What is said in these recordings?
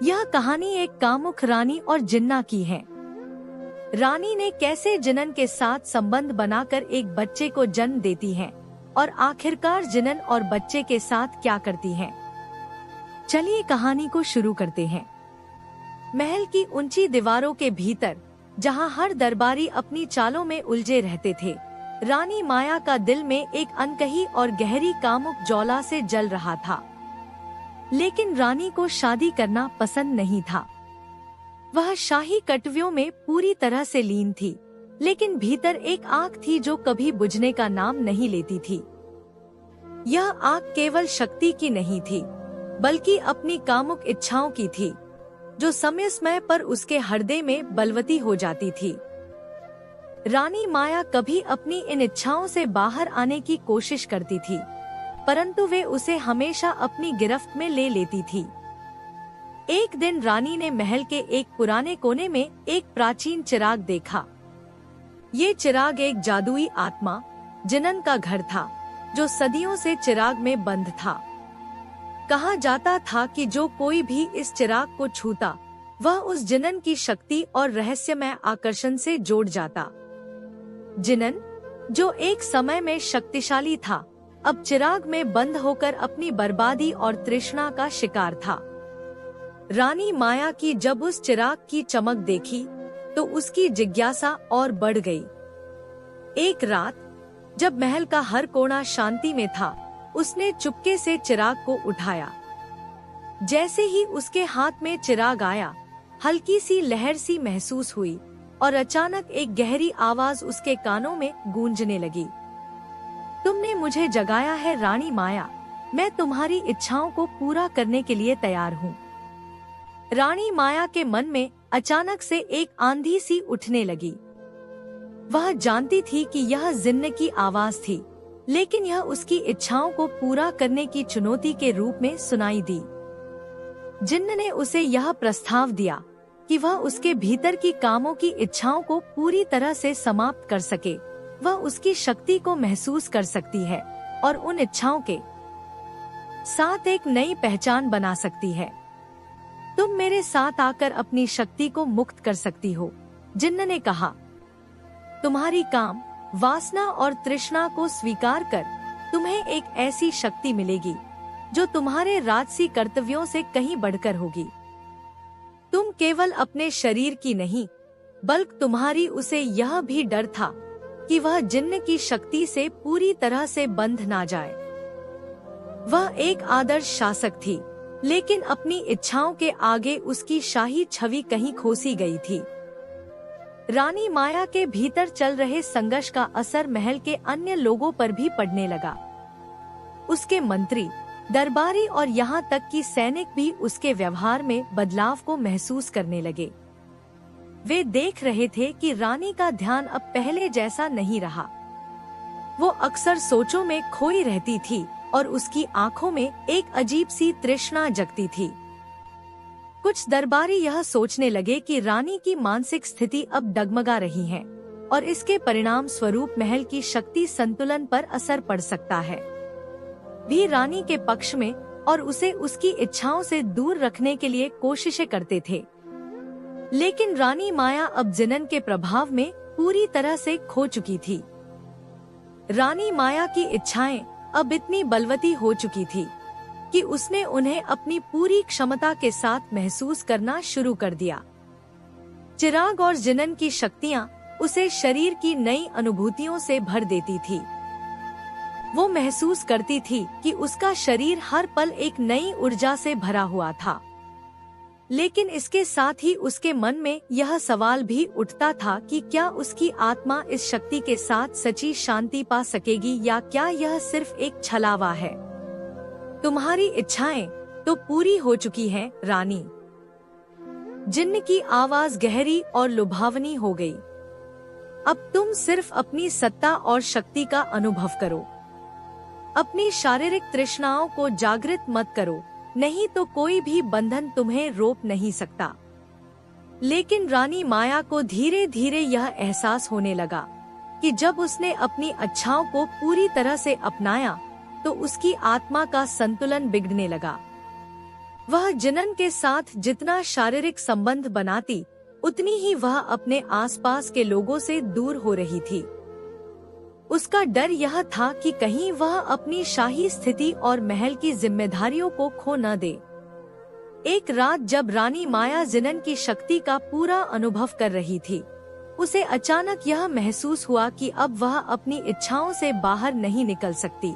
यह कहानी एक कामुक रानी और जिन्ना की है। रानी ने कैसे जिनन के साथ संबंध बनाकर एक बच्चे को जन्म देती है और आखिरकार जिनन और बच्चे के साथ क्या करती है। चलिए कहानी को शुरू करते हैं। महल की ऊंची दीवारों के भीतर, जहां हर दरबारी अपनी चालों में उलझे रहते थे, रानी माया का दिल में एक अनकही और गहरी कामुक ज्वाला से जल रहा था। लेकिन रानी को शादी करना पसंद नहीं था। वह शाही कटवियों में पूरी तरह से लीन थी, लेकिन भीतर एक आग थी जो कभी बुझने का नाम नहीं लेती थी। यह आग केवल शक्ति की नहीं थी, बल्कि अपनी कामुक इच्छाओं की थी, जो समय समय पर उसके हृदय में बलवती हो जाती थी। रानी माया कभी अपनी इन इच्छाओं से बाहर आने की कोशिश करती थी, परंतु वे उसे हमेशा अपनी गिरफ्त में ले लेती थी। एक दिन रानी ने महल के एक पुराने कोने में एक प्राचीन चिराग देखा। ये चिराग एक जादुई आत्मा जिनन का घर था, जो सदियों से चिराग में बंद था। कहा जाता था कि जो कोई भी इस चिराग को छूता, वह उस जिनन की शक्ति और रहस्यमय आकर्षण से जोड़ जाता। जिनन, जो एक समय में शक्तिशाली था, अब चिराग में बंद होकर अपनी बर्बादी और तृष्णा का शिकार था। रानी माया की जब उस चिराग की चमक देखी, तो उसकी जिज्ञासा और बढ़ गई। एक रात, जब महल का हर कोना शांति में था, उसने चुपके से चिराग को उठाया। जैसे ही उसके हाथ में चिराग आया, हल्की सी लहर सी महसूस हुई और अचानक एक गहरी आवाज उसके कानों में गूंजने लगी। तुमने मुझे जगाया है रानी माया, मैं तुम्हारी इच्छाओं को पूरा करने के लिए तैयार हूँ। रानी माया के मन में अचानक से एक आंधी सी उठने लगी। वह जानती थी कि यह जिन्न की आवाज थी, लेकिन यह उसकी इच्छाओं को पूरा करने की चुनौती के रूप में सुनाई दी। जिन्न ने उसे यह प्रस्ताव दिया कि वह उसके भीतर की कामों की इच्छाओं को पूरी तरह से समाप्त कर सके। वह उसकी शक्ति को महसूस कर सकती है और उन इच्छाओं के साथ एक नई पहचान बना सकती है। तुम मेरे साथ आकर अपनी शक्ति को मुक्त कर सकती हो, जिन्न ने कहा। तुम्हारी काम, वासना और तृष्णा को स्वीकार कर तुम्हें एक ऐसी शक्ति मिलेगी जो तुम्हारे राजसी कर्तव्यों से कहीं बढ़कर होगी। तुम केवल अपने शरीर की नहीं, बल्कि तुम्हारी उसे यह भी डर था कि वह जिन्न की शक्ति से पूरी तरह से बंध ना जाए। वह एक आदर्श शासक थी, लेकिन अपनी इच्छाओं के आगे उसकी शाही छवि कहीं खोसी गई थी। रानी माया के भीतर चल रहे संघर्ष का असर महल के अन्य लोगों पर भी पड़ने लगा। उसके मंत्री, दरबारी और यहाँ तक कि सैनिक भी उसके व्यवहार में बदलाव को महसूस करने लगे। वे देख रहे थे कि रानी का ध्यान अब पहले जैसा नहीं रहा। वो अक्सर सोचों में खोई रहती थी और उसकी आंखों में एक अजीब सी तृष्णा जगती थी। कुछ दरबारी यह सोचने लगे कि रानी की मानसिक स्थिति अब डगमगा रही है और इसके परिणाम स्वरूप महल की शक्ति संतुलन पर असर पड़ सकता है। भी रानी के पक्ष में और उसे उसकी इच्छाओं से दूर रखने के लिए कोशिशें करते थे। लेकिन रानी माया अब जिनन के प्रभाव में पूरी तरह से खो चुकी थी। रानी माया की इच्छाएं अब इतनी बलवती हो चुकी थी कि उसने उन्हें अपनी पूरी क्षमता के साथ महसूस करना शुरू कर दिया। चिराग और जिनन की शक्तियां उसे शरीर की नई अनुभूतियों से भर देती थी। वो महसूस करती थी कि उसका शरीर हर पल एक नई ऊर्जा से भरा हुआ था। लेकिन इसके साथ ही उसके मन में यह सवाल भी उठता था कि क्या उसकी आत्मा इस शक्ति के साथ सच्ची शांति पा सकेगी या क्या यह सिर्फ एक छलावा है। तुम्हारी इच्छाएं तो पूरी हो चुकी हैं, रानी। जिन्न की आवाज गहरी और लुभावनी हो गई। अब तुम सिर्फ अपनी सत्ता और शक्ति का अनुभव करो। अपनी शारीरिक तृष्णाओं को जागृत मत करो, नहीं तो कोई भी बंधन तुम्हें रोक नहीं सकता। लेकिन रानी माया को धीरे धीरे यह एहसास होने लगा कि जब उसने अपनी इच्छाओं को पूरी तरह से अपनाया, तो उसकी आत्मा का संतुलन बिगड़ने लगा। वह जिनन के साथ जितना शारीरिक संबंध बनाती, उतनी ही वह अपने आसपास के लोगों से दूर हो रही थी। उसका डर यह था कि कहीं वह अपनी शाही स्थिति और महल की जिम्मेदारियों को खो न दे। एक रात जब रानी माया जिनन की शक्ति का पूरा अनुभव कर रही थी, उसे अचानक यह महसूस हुआ कि अब वह अपनी इच्छाओं से बाहर नहीं निकल सकती।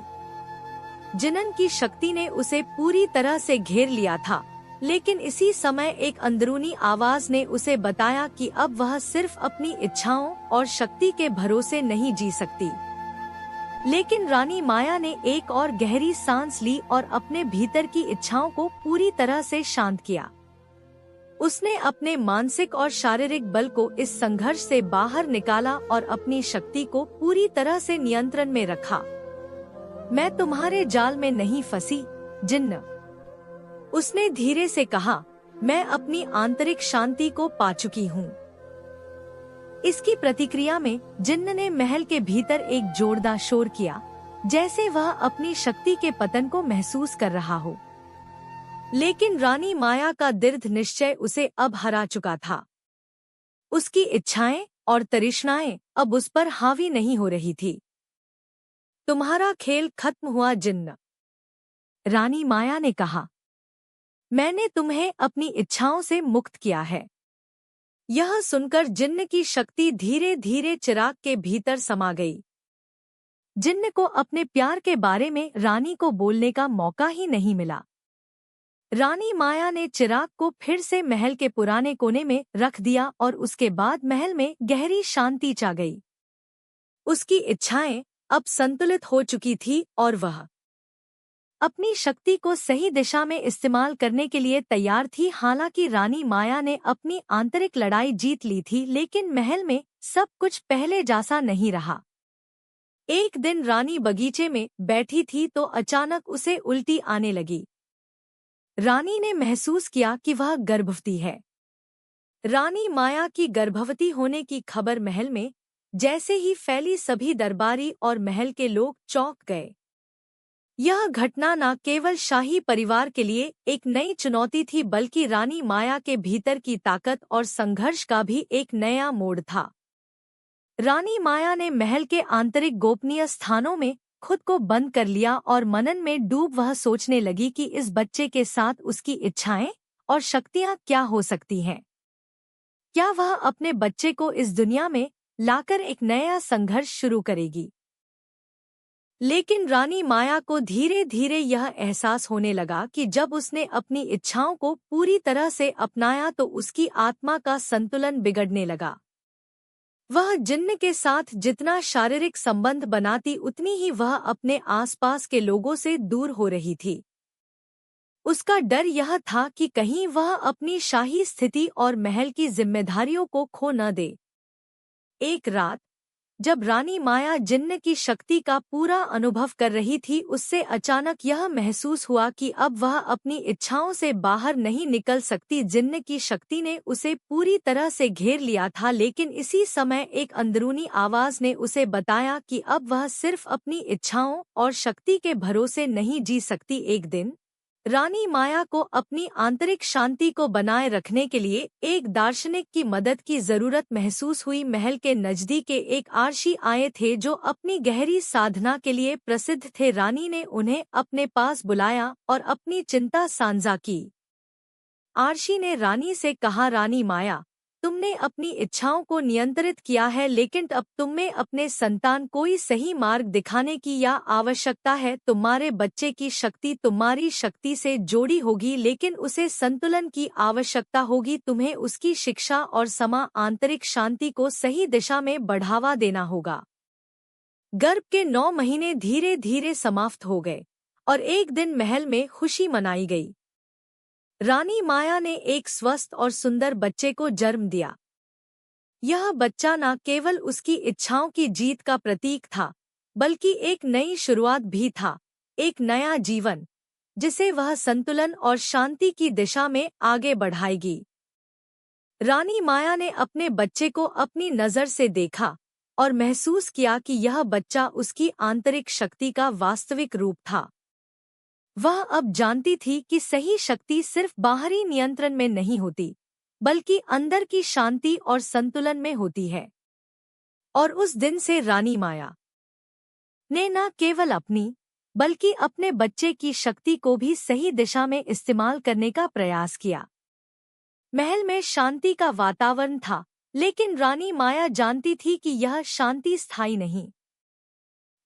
जिनन की शक्ति ने उसे पूरी तरह से घेर लिया था, लेकिन इसी समय एक अंदरूनी आवाज ने उसे बताया कि अब वह सिर्फ अपनी इच्छाओं और शक्ति के भरोसे नहीं जी सकती। लेकिन रानी माया ने एक और गहरी सांस ली और अपने भीतर की इच्छाओं को पूरी तरह से शांत किया। उसने अपने मानसिक और शारीरिक बल को इस संघर्ष से बाहर निकाला और अपनी शक्ति को पूरी तरह से नियंत्रण में रखा। मैं तुम्हारे जाल में नहीं फंसी, जिन्न, उसने धीरे से कहा। मैं अपनी आंतरिक शांति को पा चुकी हूँ। इसकी प्रतिक्रिया में जिन्न ने महल के भीतर एक जोरदार शोर किया, जैसे वह अपनी शक्ति के पतन को महसूस कर रहा हो। लेकिन रानी माया का दृढ़ निश्चय उसे अब हरा चुका था। उसकी इच्छाएं और तृष्णाएं अब उस पर हावी नहीं हो रही थी। तुम्हारा खेल खत्म हुआ जिन्न, रानी माया ने कहा। मैंने तुम्हें अपनी इच्छाओं से मुक्त किया है। यह सुनकर जिन्न की शक्ति धीरे धीरे चिराग के भीतर समा गई। जिन्न को अपने प्यार के बारे में रानी को बोलने का मौका ही नहीं मिला। रानी माया ने चिराग को फिर से महल के पुराने कोने में रख दिया और उसके बाद महल में गहरी शांति छा गई। उसकी इच्छाएं अब संतुलित हो चुकी थी और वह अपनी शक्ति को सही दिशा में इस्तेमाल करने के लिए तैयार थी। हालांकि रानी माया ने अपनी आंतरिक लड़ाई जीत ली थी, लेकिन महल में सब कुछ पहले जैसा नहीं रहा। एक दिन रानी बगीचे में बैठी थी तो अचानक उसे उल्टी आने लगी। रानी ने महसूस किया कि वह गर्भवती है। रानी माया की गर्भवती होने की खबर महल में जैसे ही फैली, सभी दरबारी और महल के लोग चौंक गए। यह घटना न केवल शाही परिवार के लिए एक नई चुनौती थी, बल्कि रानी माया के भीतर की ताकत और संघर्ष का भी एक नया मोड़ था। रानी माया ने महल के आंतरिक गोपनीय स्थानों में खुद को बंद कर लिया और मनन में डूब वह सोचने लगी कि इस बच्चे के साथ उसकी इच्छाएं और शक्तियां क्या हो सकती हैं। क्या वह अपने बच्चे को इस दुनिया में लाकर एक नया संघर्ष शुरू करेगी। लेकिन रानी माया को धीरे धीरे यह एहसास होने लगा कि जब उसने अपनी इच्छाओं को पूरी तरह से अपनाया तो उसकी आत्मा का संतुलन बिगड़ने लगा। वह जिन्न के साथ जितना शारीरिक संबंध बनाती, उतनी ही वह अपने आसपास के लोगों से दूर हो रही थी। उसका डर यह था कि कहीं वह अपनी शाही स्थिति और महल की जिम्मेदारियों को खो न दे। एक रात जब रानी माया जिन्न की शक्ति का पूरा अनुभव कर रही थी, उससे अचानक यह महसूस हुआ कि अब वह अपनी इच्छाओं से बाहर नहीं निकल सकती। जिन्न की शक्ति ने उसे पूरी तरह से घेर लिया था, लेकिन इसी समय एक अंदरूनी आवाज ने उसे बताया कि अब वह सिर्फ अपनी इच्छाओं और शक्ति के भरोसे नहीं जी सकती। एक दिन रानी माया को अपनी आंतरिक शांति को बनाए रखने के लिए एक दार्शनिक की मदद की जरूरत महसूस हुई। महल के नजदीक एक आर्षी आए थे जो अपनी गहरी साधना के लिए प्रसिद्ध थे। रानी ने उन्हें अपने पास बुलाया और अपनी चिंता साझा की। आर्षी ने रानी से कहा, रानी माया, तुमने अपनी इच्छाओं को नियंत्रित किया है, लेकिन अब तुम्हें अपने संतान को ही सही मार्ग दिखाने की या आवश्यकता है। तुम्हारे बच्चे की शक्ति तुम्हारी शक्ति से जोड़ी होगी, लेकिन उसे संतुलन की आवश्यकता होगी। तुम्हें उसकी शिक्षा और आंतरिक शांति को सही दिशा में बढ़ावा देना होगा। गर्भ के 9 महीने धीरे धीरे समाप्त हो गए और एक दिन महल में खुशी मनाई गई। रानी माया ने एक स्वस्थ और सुंदर बच्चे को जन्म दिया। यह बच्चा न केवल उसकी इच्छाओं की जीत का प्रतीक था, बल्कि एक नई शुरुआत भी था, एक नया जीवन जिसे वह संतुलन और शांति की दिशा में आगे बढ़ाएगी। रानी माया ने अपने बच्चे को अपनी नज़र से देखा और महसूस किया कि यह बच्चा उसकी आंतरिक शक्ति का वास्तविक रूप था। वह अब जानती थी कि सही शक्ति सिर्फ बाहरी नियंत्रण में नहीं होती, बल्कि अंदर की शांति और संतुलन में होती है। और उस दिन से रानी माया ने न केवल अपनी, बल्कि अपने बच्चे की शक्ति को भी सही दिशा में इस्तेमाल करने का प्रयास किया। महल में शांति का वातावरण था, लेकिन रानी माया जानती थी कि यह शांति स्थायी नहीं।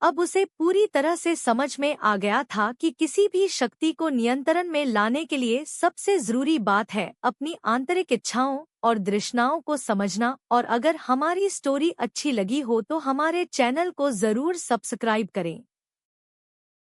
अब उसे पूरी तरह से समझ में आ गया था कि किसी भी शक्ति को नियंत्रण में लाने के लिए सबसे जरूरी बात है अपनी आंतरिक इच्छाओं और तृष्णाओं को समझना। और अगर हमारी स्टोरी अच्छी लगी हो तो हमारे चैनल को जरूर सब्सक्राइब करें।